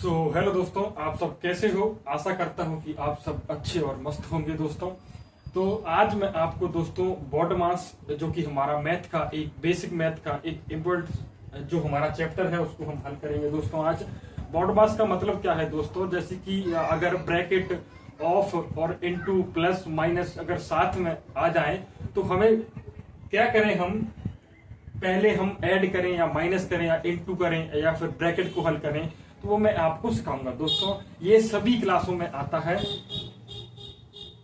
Hello दोस्तों, आप सब कैसे हो। आशा करता हूं कि आप सब अच्छे और मस्त होंगे दोस्तों। तो आज मैं आपको दोस्तों बॉड मास, जो कि हमारा मैथ का एक बेसिक मैथ का एक इम्पोर्टेंट जो हमारा चैप्टर है उसको हम हल करेंगे दोस्तों। आज बॉड मास का मतलब क्या है दोस्तों, जैसे कि अगर ब्रैकेट ऑफ और इनटू प्लस माइनस अगर साथ में आ जाए तो हमें क्या करें, हम पहले हम ऐड करें या माइनस करें या इनटू करें या फिर ब्रैकेट को हल करें, तो वो मैं आपको सिखाऊंगा दोस्तों। ये सभी क्लासों में आता है,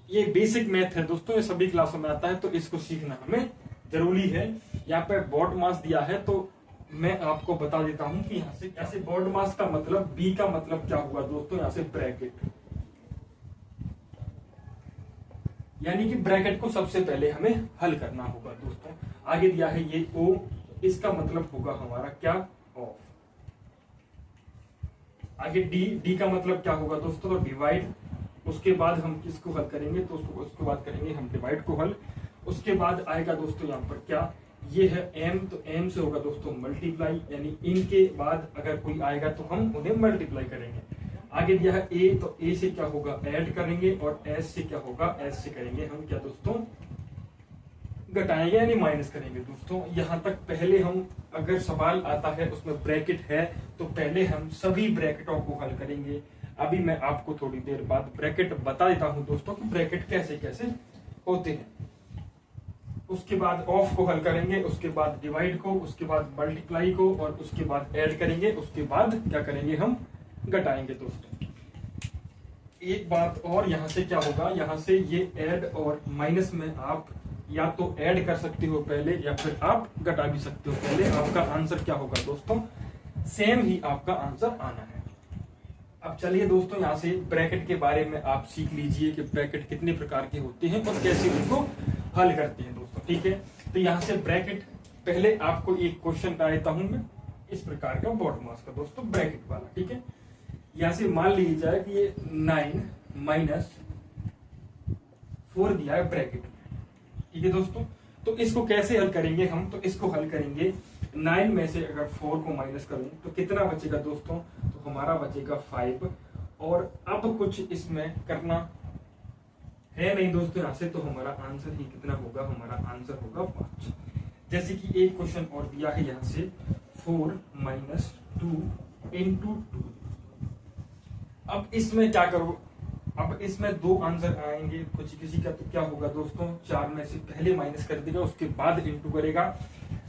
ये बेसिक मैथ है दोस्तों, ये सभी क्लासों में आता है, तो इसको सीखना हमें जरूरी है। यहाँ पे बॉड मास दिया है तो मैं आपको बता देता हूं कि यहाँ से कैसे बॉड मास का मतलब, बी का मतलब क्या हुआ दोस्तों, यहाँ से ब्रैकेट, यानी कि ब्रैकेट को सबसे पहले हमें हल करना होगा दोस्तों। आगे दिया है ये ओ, इसका मतलब होगा हमारा क्या, ऑफ। आगे डी, डी का मतलब क्या होगा दोस्तों, तो डिवाइड। उसके बाद हम किसको हल करेंगे, तो उसके बाद करेंगे हम डिवाइड को हल। उसके बाद आएगा दोस्तों यहाँ पर क्या, ये है एम, तो एम से होगा दोस्तों मल्टीप्लाई, यानी इनके बाद अगर कोई आएगा तो हम उन्हें मल्टीप्लाई करेंगे। आगे दिया है ए, तो ए से क्या होगा, ऐड करेंगे, और एस से क्या होगा, एस से करेंगे हम क्या दोस्तों, घटाएंगे यानी माइनस करेंगे दोस्तों। यहां तक पहले हम, अगर सवाल आता है उसमें ब्रैकेट है तो पहले हम सभी ब्रैकेटों को हल करेंगे। अभी मैं आपको थोड़ी देर बाद ब्रैकेट बता देता हूं दोस्तों कि ब्रैकेट कैसे कैसे होते हैं। उसके बाद ऑफ को हल करेंगे, उसके बाद डिवाइड को, उसके बाद मल्टीप्लाई को, और उसके बाद ऐड करेंगे, उसके बाद क्या करेंगे, हम घटाएंगे दोस्तों। एक बात और, यहां से क्या होगा, यहां से ये ऐड और माइनस में आप या तो ऐड कर सकते हो पहले, या फिर आप घटा भी सकते हो पहले। आपका आंसर क्या होगा दोस्तों, सेम ही आपका आंसर आना है। अब चलिए दोस्तों, यहाँ से ब्रैकेट के बारे में आप सीख लीजिए कि ब्रैकेट कितने प्रकार के होते हैं और कैसे उनको हल करते हैं दोस्तों, ठीक है। तो यहाँ से ब्रैकेट, पहले आपको एक क्वेश्चन का देता हूं मैं इस प्रकार का बॉड मास का दोस्तों, ब्रैकेट वाला, ठीक है। यहां से मान लीजिए जाए कि ये 9 माइनस 4 दिया है ब्रैकेट में, ठीक है दोस्तों। तो इसको कैसे हल करेंगे हम, तो इसको हल करेंगे 9 में से अगर 4 को माइनस करूं तो कितना बचेगा दोस्तों, तो हमारा बचेगा 5। और अब कुछ इसमें करना है नहीं दोस्तों यहाँ से, तो हमारा आंसर ही कितना होगा, हमारा आंसर होगा 5। जैसे कि एक क्वेश्चन और दिया है यहाँ से 4 माइनस 2 इंटू 2। अब इसमें क्या करो, अब इसमें दो आंसर आएंगे, कुछ किसी का तो क्या होगा दोस्तों, 4 में से पहले माइनस कर देगा, उसके बाद इंटू करेगा।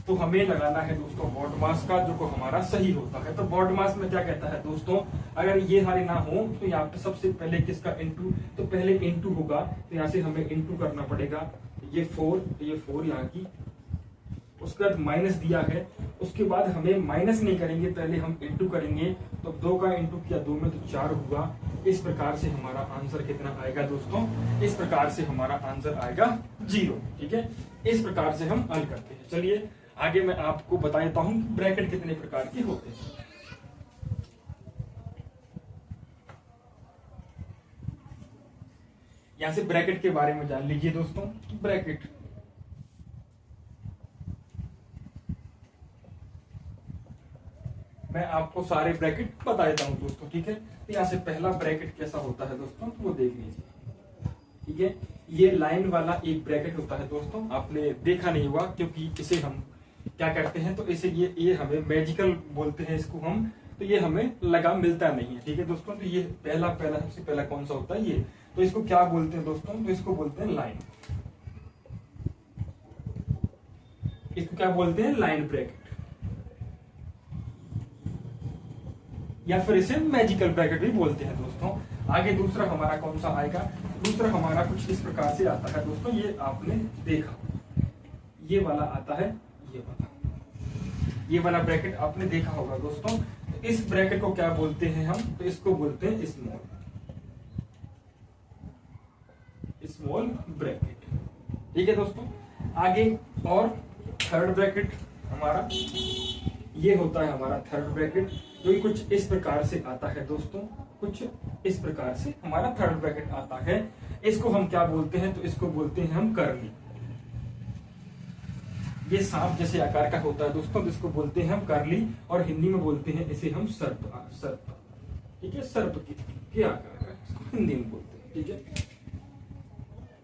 तो हमें लगाना है दोस्तों बॉड मास का, जो को हमारा सही होता है। तो बॉड मास में क्या कहता है दोस्तों, अगर ये सारे ना हो तो यहाँ पे सबसे पहले किसका इंटू, तो पहले इंटू होगा, तो यहाँ से हमें इंटू करना पड़ेगा। ये 4, तो ये 4 यहाँ की, उसके बाद माइनस दिया है, उसके बाद हमें माइनस नहीं करेंगे, पहले हम इंटू करेंगे। तो 2 का इंटू किया 2 में, तो 4 हुआ। इस प्रकार से हमारा आंसर कितना आएगा दोस्तों, इस प्रकार से हमारा आंसर आएगा 0, ठीक है। इस प्रकार से हम हल करते हैं। चलिए आगे मैं आपको बता देता हूं ब्रैकेट कितने प्रकार के होते हैं। यहां से ब्रैकेट के बारे में जान लीजिए दोस्तों। ब्रैकेट, मैं आपको सारे ब्रैकेट बता देता हूं दोस्तों, ठीक है। तो यहाँ से पहला ब्रैकेट कैसा होता है दोस्तों, तो वो देख लीजिए, ठीक है। ये लाइन वाला एक ब्रैकेट होता है दोस्तों, आपने देखा नहीं हुआ क्योंकि इसे हम क्या करते हैं, तो इसे ये हमें मैजिकल बोलते हैं इसको हम, तो ये हमें लगा मिलता नहीं है, ठीक है दोस्तों। तो ये पहला सबसे पहला कौन सा होता है, ये, तो इसको क्या बोलते हैं दोस्तों, तो इसको बोलते हैं लाइन, इसको क्या बोलते हैं, लाइन ब्रैकेट, या फिर इसे मैजिकल ब्रैकेट भी बोलते हैं दोस्तों। आगे दूसरा हमारा कौन सा आएगा, दूसरा हमारा कुछ इस प्रकार से आता है दोस्तों, ये आपने देखा, ये वाला आता है, ये वाला ब्रैकेट आपने देखा होगा दोस्तों। तो इस ब्रैकेट को क्या बोलते हैं हम, तो इसको बोलते हैं स्मॉल ब्रैकेट, ठीक है दोस्तों। आगे और थर्ड ब्रैकेट हमारा, ये होता है हमारा थर्ड ब्रैकेट, जो कि कुछ इस प्रकार से आता है दोस्तों, कुछ इस प्रकार से हमारा थर्ड ब्रैकेट आता है। इसको हम क्या बोलते हैं, तो इसको बोलते हैं हम कर्ली। ये सांप जैसे आकार का होता है दोस्तों, जिसको बोलते हैं हम कर्ली, और हिंदी में बोलते हैं इसे हम सर्प। ठीक है, सर्प के आकार का, इसको हिंदी में बोलते हैं। ठीक है,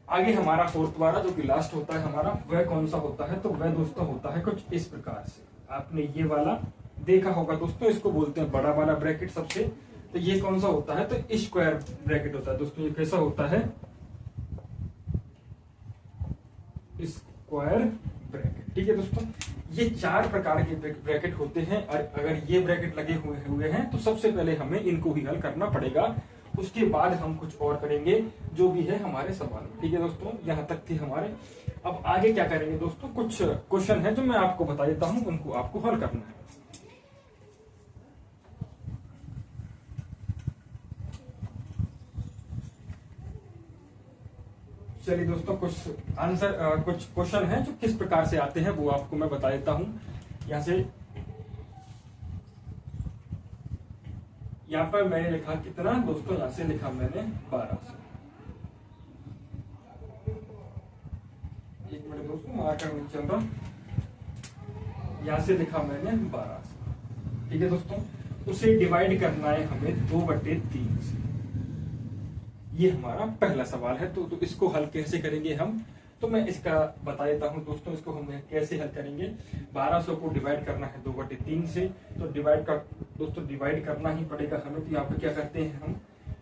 आगे हमारा फोर्थ वाला जो कि लास्ट होता है हमारा, वह कौन सा होता है, तो वह दोस्तों होता है कुछ इस प्रकार से। आपने ये वाला देखा होगा दोस्तों, इसको बोलते हैं बड़ा वाला ब्रैकेट सबसे। तो ये कौन सा होता है, तो स्क्वायर ब्रैकेट होता है दोस्तों। ये कैसा होता है, स्क्वायर ब्रैकेट। ठीक है दोस्तों, ये 4 प्रकार के ब्रैकेट होते हैं, और अगर ये ब्रैकेट लगे हुए हैं तो सबसे पहले हमें इनको ही हल करना पड़ेगा, उसके बाद हम कुछ और करेंगे जो भी है हमारे सवाल में। ठीक है दोस्तों, यहाँ तक थी हमारे। अब आगे क्या करेंगे दोस्तों, कुछ क्वेश्चन है जो मैं आपको बता देता हूं, उनको आपको हल करना है। चलिए दोस्तों, कुछ आंसर कुछ क्वेश्चन है जो किस प्रकार से आते हैं वो आपको मैं बता देता हूं। यहां से यहाँ पर मैंने लिखा कितना दोस्तों, यहां से लिखा मैंने 1200। एक मिनट दोस्तों, मार्कर नहीं चल रहा। यहां से लिखा मैंने 1200। ठीक है दोस्तों, उसे डिवाइड करना है हमें 2/3 से। ये हमारा पहला सवाल है। तो इसको हल कैसे करेंगे हम, तो मैं इसका बता देता हूं दोस्तों, इसको हम कैसे हल करेंगे। 1200 को डिवाइड करना है 2/3 से, तो डिवाइड का दोस्तों डिवाइड करना ही पड़ेगा हमें। तो यहाँ पे क्या करते हैं हम,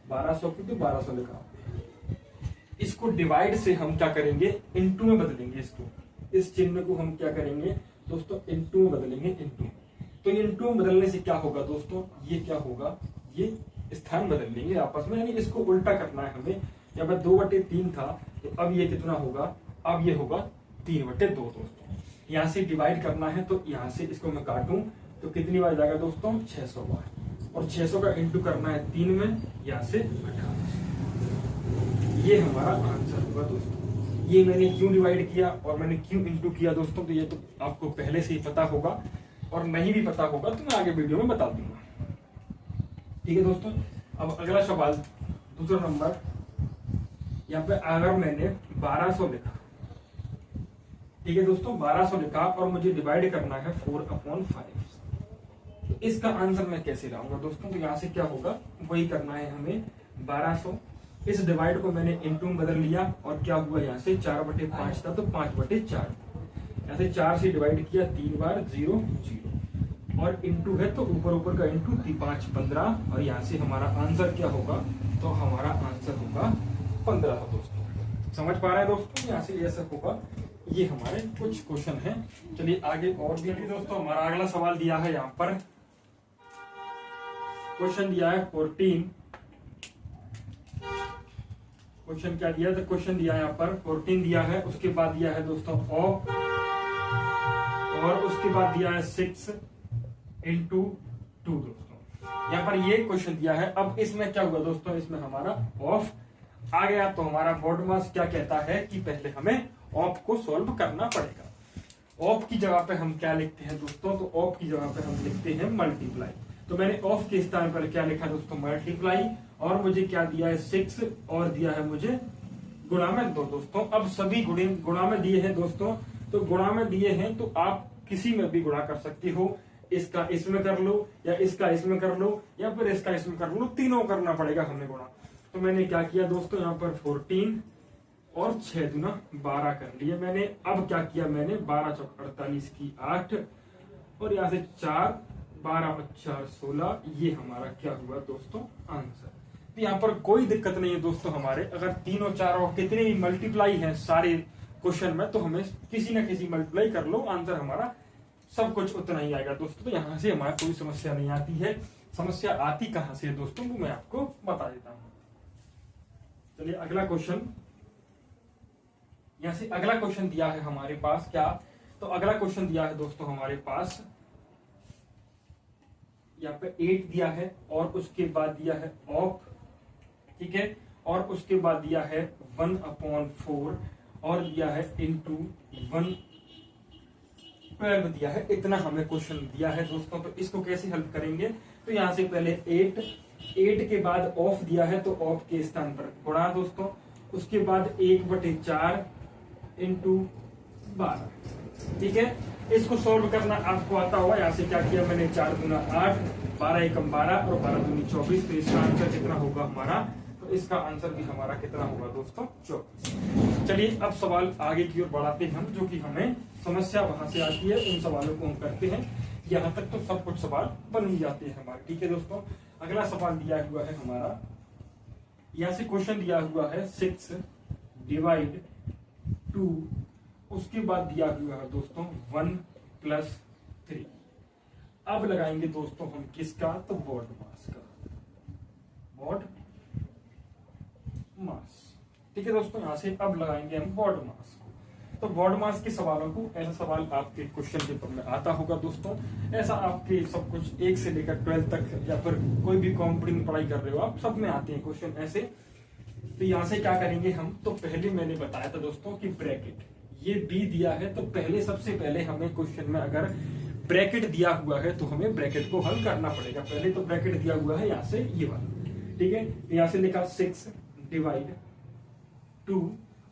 1200 की तो 1200 लिखा, इसको डिवाइड से हम क्या करेंगे, इनटू में बदलेंगे। इसको, इस चिन्ह को हम क्या करेंगे दोस्तों, इनटू में बदलेंगे, इनटू। तो इनटू में बदलने से क्या होगा दोस्तों, ये क्या होगा, ये स्थान बदल लेंगे आपस में, यानी इसको उल्टा करना है हमें। जब 2/3 था तो अब ये कितना होगा, अब ये होगा 3/2 दोस्तों। यहाँ से डिवाइड करना है, तो यहाँ से इसको मैं काटूं तो कितनी बार जाएगा दोस्तों, 600 बार। और 600 का इंटू करना है 3 में, यहाँ से 1800। ये हमारा आंसर होगा दोस्तों। ये मैंने क्यों डिवाइड किया और मैंने क्यों इंटू किया दोस्तों, तो ये तो आपको पहले से ही पता होगा, और नहीं भी पता होगा तो मैं आगे वीडियो में बता दूंगा। ठीक है दोस्तों, अब अगला सवाल, दूसरा नंबर। यहाँ पे अगर मैंने 1200 लिखा, ठीक है दोस्तों, 1200 लिखा और मुझे डिवाइड करना है 4/5, तो इसका आंसर मैं कैसे लाऊंगा दोस्तों। तो यहाँ से क्या होगा, वही करना है हमें। 1200 इस डिवाइड को मैंने इनटू में बदल लिया, और क्या हुआ, यहाँ से 4/5 था तो 5/4, यहाँ से 4 से डिवाइड किया 3 बार, 0 0, और इंटू है तो ऊपर ऊपर का इंटू, 5 15, और यहाँ से हमारा आंसर क्या होगा, तो हमारा आंसर होगा 15 दोस्तों। समझ पा रहे हैं दोस्तों, यहाँ से ऐसा होगा। ये हमारे कुछ क्वेश्चन हैं। चलिए आगे और भी दोस्तों, हमारा अगला सवाल दिया है यहाँ पर, क्वेश्चन दिया है 14। क्वेश्चन क्या दिया, तो क्वेश्चन दिया है यहाँ पर 14 दिया है, उसके बाद दिया है दोस्तों ऑफ, और उसके बाद दिया है 6 into 2 दोस्तों। यहाँ पर ये क्वेश्चन दिया है। अब इसमें क्या हुआ दोस्तों, इसमें हमारा ऑफ आ गया, तो हमारा बोर्ड मास क्या कहता है कि पहले हमें ऑफ को सॉल्व करना पड़ेगा। ऑफ की जगह पे हम क्या लिखते हैं दोस्तों, तो ऑफ की जगह पे हम लिखते हैं मल्टीप्लाई। तो मैंने ऑफ के स्थान पर क्या लिखा दोस्तों, मल्टीप्लाई, और मुझे क्या दिया है 6, और दिया है मुझे गुणा में 2 दोस्तों। अब सभी गुणा में दिए हैं दोस्तों, तो गुणा में दिए हैं तो आप किसी में भी गुणा कर सकते हो। इसका इसमें कर लो, या इसका इसमें कर लो, या फिर इसका इसमें कर लो, तीनों करना पड़ेगा हमें गुणा। तो मैंने क्या किया दोस्तों, यहाँ पर 14 और 6 दूना 12 कर लिए मैंने। अब क्या किया मैंने, 12 चौक 48 की 8, और यहाँ से 4, 12 4 16, ये हमारा क्या हुआ दोस्तों, आंसर। तो यहाँ पर कोई दिक्कत नहीं है दोस्तों हमारे, अगर तीनों चारों कितने भी मल्टीप्लाई हैं सारे क्वेश्चन में, तो हमें किसी न किसी मल्टीप्लाई कर लो, आंसर हमारा सब कुछ उतना ही आएगा दोस्तों। तो यहाँ से हमारा कोई समस्या नहीं आती है। समस्या आती कहां से है दोस्तों, वो मैं आपको बता देता हूं। चलिए अगला क्वेश्चन, यहाँ से अगला क्वेश्चन दिया है हमारे पास क्या, तो अगला क्वेश्चन दिया है दोस्तों हमारे पास यहाँ पे 8 दिया है, और उसके बाद दिया है ऑफ, ठीक है, और उसके बाद दिया है 1/4, और दिया है इंटू 1/12 दिया है। इतना हमें क्वेश्चन दिया है दोस्तों। तो इसको कैसे हल करेंगे, तो यहाँ से पहले 8 के बाद ऑफ दिया है, तो ऑफ के स्थान पर गुणा दोस्तों, उसके बाद 1/4 इंटू 12, ठीक है, इसको सॉल्व करना आपको आता होगा। यहाँ से क्या किया मैंने, 4 गुना 8, 12 एकम 12 और 12 दूनी 24। तो इसका आंसर कितना होगा हमारा, तो इसका आंसर भी हमारा कितना होगा दोस्तों, 24। चलिए अब सवाल आगे की ओर बढ़ाते हैं हम, जो कि हमें समस्या वहां से आती है उन सवालों को हम करते हैं। यहाँ तक तो सब कुछ सवाल बन ही जाते हैं हमारे। ठीक है दोस्तों, अगला सवाल दिया हुआ है हमारा, यहाँ से क्वेश्चन दिया हुआ है 6 डिवाइड 2, उसके बाद दिया हुआ है दोस्तों 1 + 3। अब लगाएंगे दोस्तों हम किसका, तो बॉड मास का, बॉड मास। ठीक है दोस्तों, यहां से अब लगाएंगे हम बॉड मास को। तो बॉड मास के सवालों को, ऐसा सवाल आपके क्वेश्चन पेपर में आता होगा दोस्तों। ऐसा आपके सब कुछ 1 से लेकर 12 तक, या फिर कोई भी कॉम्पिटिटिव पढ़ाई कर रहे हो आप, सब में आते हैं क्वेश्चन ऐसे। तो यहां से क्या करेंगे हम, तो पहले मैंने बताया था दोस्तों कि ब्रैकेट, ये बी दिया है, तो पहले सबसे पहले हमें क्वेश्चन में अगर ब्रैकेट दिया हुआ है तो हमें ब्रैकेट को हल करना पड़ेगा। पहले तो ब्रैकेट दिया हुआ है यहाँ से ये वाला, ठीक है। यहाँ से लिखा 6 डिवाइड 2,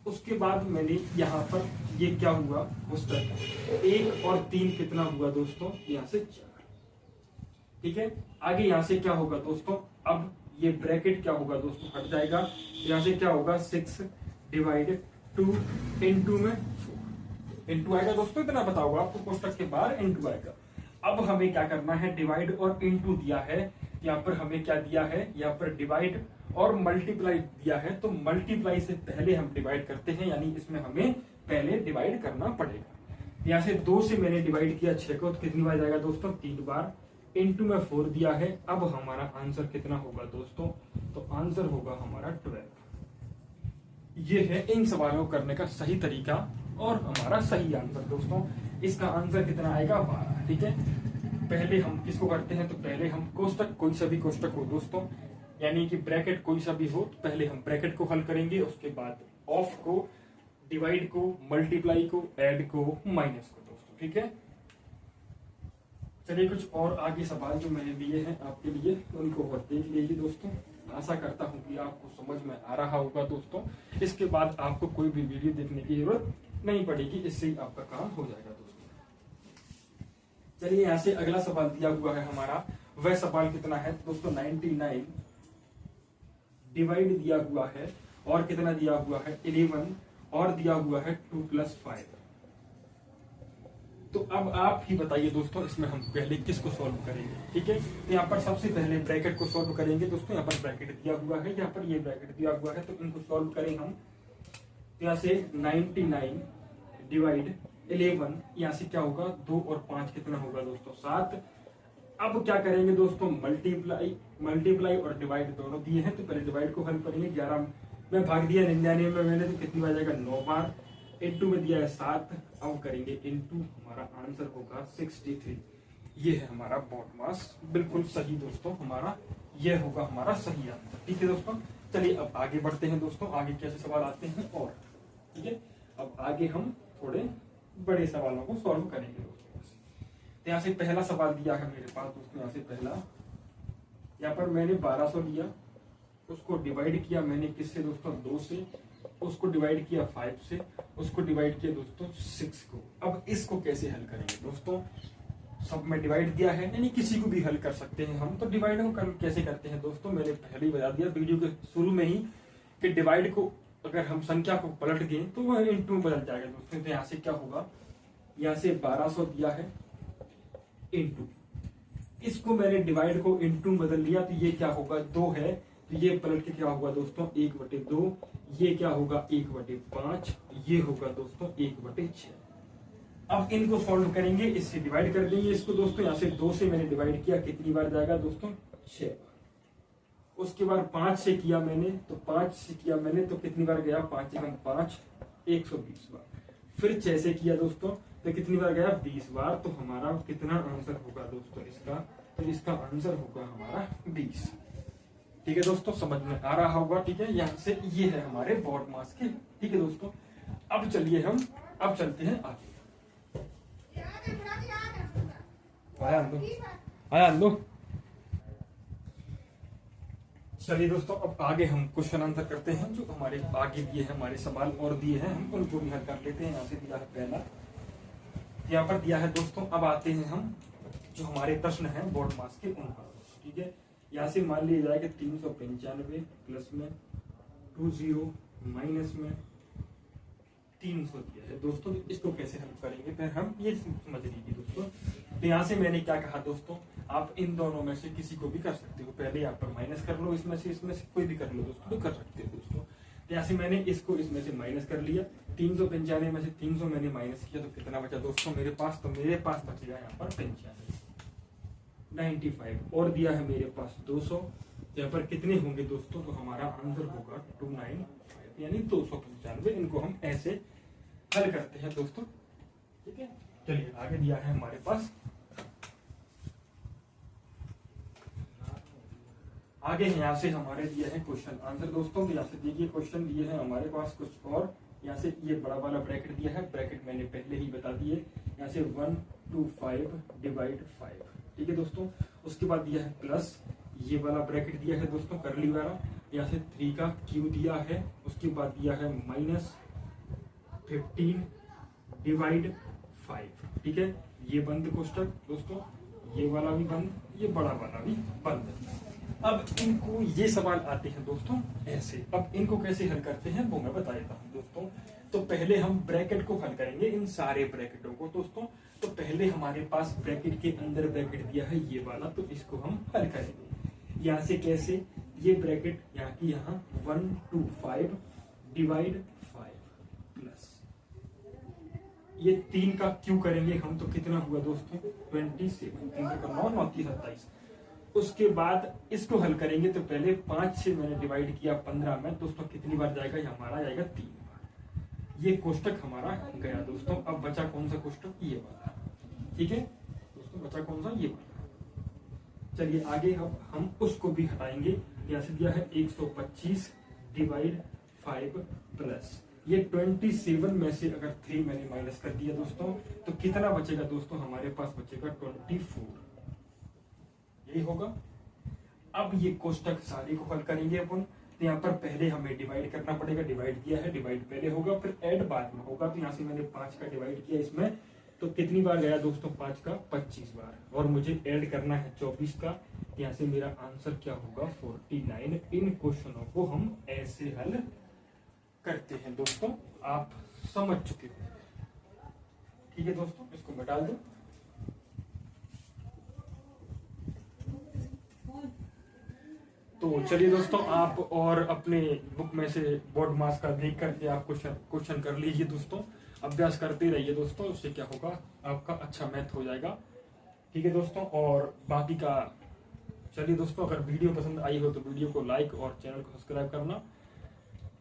उसके बाद मैंने यहाँ पर ये क्या हुआ, कोष्टक 1 और 3 कितना हुआ दोस्तों, यहाँ से 4। ठीक है, आगे यहाँ से क्या होगा दोस्तों, अब ये ब्रैकेट क्या होगा दोस्तों, हट जाएगा। यहाँ से क्या होगा, 6 डिवाइड 2 इंटू में 4, इंटू आएगा दोस्तों, इतना पता होगा आपको, कोष्टक के बाहर इंटू आएगा। अब हमें क्या करना है, डिवाइड और इंटू दिया है, यहाँ पर हमें क्या दिया है, यहाँ पर डिवाइड और मल्टीप्लाई दिया है। तो मल्टीप्लाई से पहले हम डिवाइड करते हैं, यानी इसमें हमें पहले डिवाइड करना पड़ेगा। यहाँ से 2 से मैंने डिवाइड किया 6 को, तो कितनी बार जाएगा दोस्तों, 3 बार। इंटू में 4 दिया है। अब हमारा आंसर कितना होगा दोस्तों, तो आंसर होगा हमारा 12। ये है इन सवालों को करने का सही तरीका और हमारा सही आंसर दोस्तों। इसका आंसर कितना आएगा, 12। ठीक है, पहले हम किसको करते हैं, तो पहले हम कोष्टक, कोई सा भी कोष्टक हो दोस्तों, यानी कि ब्रैकेट कोई सा भी हो, तो पहले हम ब्रैकेट को हल करेंगे, उसके बाद ऑफ को, डिवाइड को, मल्टीप्लाई को, ऐड को, माइनस को दोस्तों। ठीक है, चलिए कुछ और आगे सवाल जो मैंने दिए हैं आपके लिए उनको और देख लीजिए दोस्तों। आशा करता हूं कि आपको समझ में आ रहा होगा दोस्तों। इसके बाद आपको कोई भी वीडियो देखने की जरूरत नहीं पड़ेगी, इससे ही आपका काम हो जाएगा दोस्तों। चलिए यहाँ से अगला सवाल दिया हुआ है हमारा, वह सवाल कितना है दोस्तों, 99 डिवाइड दिया हुआ है और कितना दिया हुआ है, 11 और दिया हुआ है 2 + 5। तो अब आप ही बताइए दोस्तों, इसमें हम पहले किसको सॉल्व करेंगे। ठीक है, तो यहाँ पर सबसे पहले ब्रैकेट को सॉल्व करेंगे दोस्तों। यहाँ पर ब्रैकेट दिया हुआ है, यहाँ पर ये ब्रैकेट दिया हुआ है, तो इनको सॉल्व करें हम। तो यहाँ से 99 डिवाइड 11, यहाँ से क्या होगा, 2 और 5 कितना होगा दोस्तों, 7। अब क्या करेंगे दोस्तों, मल्टीप्लाई और डिवाइड दोनों दिए हैं, तो पहले डिवाइड को हल करेंगे। 11 में भाग दिया 99 में मैंने, तो कितनी बार जाएगा, 9 बार। इंटू में दिया है 7, अब करेंगे इंटू, हमारा आंसर होगा 63। ये है हमारा बॉड मास, बिल्कुल सही दोस्तों, हमारा ये होगा हमारा सही आंसर। ठीक है दोस्तों, चलिए अब आगे बढ़ते हैं दोस्तों, आगे कैसे सवाल आते हैं और। ठीक है, अब आगे हम थोड़े बड़े सवालों को सॉल्व करेंगे दोस्तों। तो यहाँ से पहला सवाल दिया है मेरे पास दोस्तों, यहाँ से पहला, यहाँ पर मैंने 1200 लिया, उसको डिवाइड किया मैंने किससे दोस्तों, 2 से, उसको डिवाइड किया 5 से, उसको डिवाइड किया दोस्तों 6 को। अब इसको कैसे हल करेंगे दोस्तों, सब में डिवाइड दिया है, यानी किसी को भी हल कर सकते हैं हम। तो डिवाइड को कैसे करते हैं दोस्तों, मैंने पहले ही बता दिया वीडियो के शुरू में ही कि डिवाइड को अगर हम संख्या को पलट दें तो वह इंटू में बदल जाएगा दोस्तों। तो यहाँ से क्या होगा, यहाँ से 1200 दिया है इंटू, इसको मैंने डिवाइड को इंटू बदल लिया, तो ये क्या होगा, 2 है, तो ये पलट के क्या होगा दोस्तों, 1/2। ये क्या होगा, 1/5। ये होगा दोस्तों 1/6। अब इनको सॉल्व करेंगे, इससे डिवाइड कर देंगे इसको दोस्तों। यहाँ से 2 से मैंने डिवाइड किया, कितनी बार जाएगा दोस्तों, 6 बार। उसके बाद 5 से किया मैंने, तो 5 से किया मैंने, तो कितनी बार गया, 5 × 5 120 बार। फिर 6 से किया दोस्तों, तो कितनी बार गया, 20 बार। तो हमारा कितना आंसर होगा दोस्तों इसका, तो इसका आंसर होगा हमारा 20। ठीक है दोस्तों, समझ में आ रहा होगा। ठीक है, यहाँ से ये है हमारे बॉड मास के। ठीक है दोस्तों, अब चलिए हम अब चलते हैं आगे। आया लो। चलिए दोस्तों, अब आगे हम क्वेश्चन आंसर करते हैं, जो हमारे आगे दिए हैं, हमारे सवाल और दिए हैं, हम उनको भी हल कर लेते हैं। यहाँ से दिया है पहला, यहाँ पर दिया है दोस्तों। अब आते हैं हम जो हमारे प्रश्न हैं बोर्ड मास के उन पर। ठीक है, यहाँ से मान लिया जाए कि 395 प्लस में 20 माइनस में 300 दिया है दोस्तों। इसको कैसे हल करेंगे फिर हम ये समझ लीजिए दोस्तों। तो यहाँ से मैंने क्या कहा दोस्तों, आप इन दोनों में से किसी को भी कर सकते हो। पहले यहाँ पर माइनस कर लो, इसमें से कोई भी कर लो दोस्तों, तो कर सकते हो दोस्तों। तो यहाँ से मैंने इसको इसमें से माइनस कर लिया। 395 में से 300 मैंने माइनस किया, तो कितना बचा दोस्तों मेरे पास? तो मेरे पास बच गया यहाँ पर 95 और दिया है मेरे पास 200। यहाँ पर कितने होंगे दोस्तों? तो हमारा आंसर होगा 295 यानी 295। इनको हम ऐसे हल करते हैं दोस्तों। ठीक है, चलिए आगे दिया है हमारे पास। आगे यहाँ से हमारे दिए हैं क्वेश्चन आंसर दोस्तों। यहाँ से देखिए क्वेश्चन दिए हैं हमारे पास कुछ और। यहाँ से ये बड़ा वाला ब्रैकेट दिया है, ब्रैकेट मैंने पहले ही बता दिए। यहाँ से 125 डिवाइड 5। ठीक है दोस्तों, उसके बाद दिया है प्लस ये वाला ब्रैकेट दिया है दोस्तों, करली वाला। यहाँ से 3 का क्यू दिया है। उसके बाद दिया है माइनस 15 डिवाइड 5। ठीक है, ये बंद कोष्टक दोस्तों, ये वाला भी बंद, ये बड़ा वाला भी बंद। अब इनको ये सवाल आते हैं दोस्तों ऐसे। अब इनको कैसे हल करते हैं वो मैं बता देता हूँ दोस्तों। तो पहले हम ब्रैकेट को हल करेंगे, इन सारे ब्रैकेटों को दोस्तों। तो पहले हमारे पास ब्रैकेट के अंदर ब्रैकेट दिया है ये वाला, तो इसको हम हल करेंगे। यहाँ से कैसे? ये ब्रैकेट यहाँ की यहाँ 125 डिवाइड 5 प्लस ये 3 का क्यू करेंगे हम, तो कितना हुआ दोस्तों? 27। 3 का 9, 9 3 27। उसके बाद इसको हल करेंगे, तो पहले 5 से मैंने डिवाइड किया 15 में दोस्तों, कितनी बार जाएगा? ये हमारा जाएगा 3 बार। ये कोष्टक हमारा गया दोस्तों। अब बचा कौन सा कोष्टक? ये वाला। ठीक है दोस्तों, बचा कौन सा? ये वाला। चलिए आगे अब हम उसको भी हटाएंगे। यहाँ से दिया है 125 डिवाइड 5 प्लस ये 27 में से अगर 3 मैंने माइनस कर दिया दोस्तों, तो कितना बचेगा दोस्तों? हमारे पास बचेगा 24। यही होगा। अब ये कोष्टक सारे को हल करेंगे अपन। तो यहाँ पर पहले हमें डिवाइड करना पड़ेगा। डिवाइड किया है, डिवाइड पहले होगा फिर ऐड बाद में होगा। तो यहाँ से मैंने 5 का डिवाइड किया इसमें, तो कितनी बार गया दोस्तों? 5 का 25 बार। और मुझे ऐड करना है 24 का। यहाँ से मेरा आंसर क्या होगा? 49। इन क्वेश्चनों को हम ऐसे हल करते हैं दोस्तों, आप समझ चुके हो। ठीक है दोस्तों, इसको मैं डाल दूं। तो चलिए दोस्तों, आप और अपने बुक में से बोर्ड मास का देख करके आप क्वेश्चन कर लीजिए दोस्तों। अभ्यास करते रहिए दोस्तों, उससे क्या होगा? आपका अच्छा मैथ हो जाएगा। ठीक है दोस्तों, और बाकी का चलिए दोस्तों, अगर वीडियो पसंद आई हो तो वीडियो को लाइक और चैनल को सब्सक्राइब करना।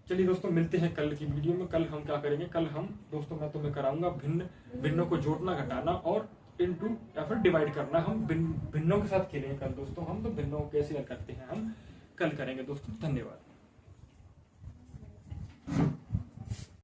चलिए दोस्तों, मिलते हैं कल की वीडियो में। कल हम क्या करेंगे? कल हम दोस्तों मैं तुम्हें कराऊंगा भिन्नों को जोड़ना, घटाना और इनटू या फिर डिवाइड करना। हम भिन्नों के साथ खेलेंगे कल दोस्तों हम। तो भिन्नों कैसे करते हैं हम कल करेंगे दोस्तों। धन्यवाद।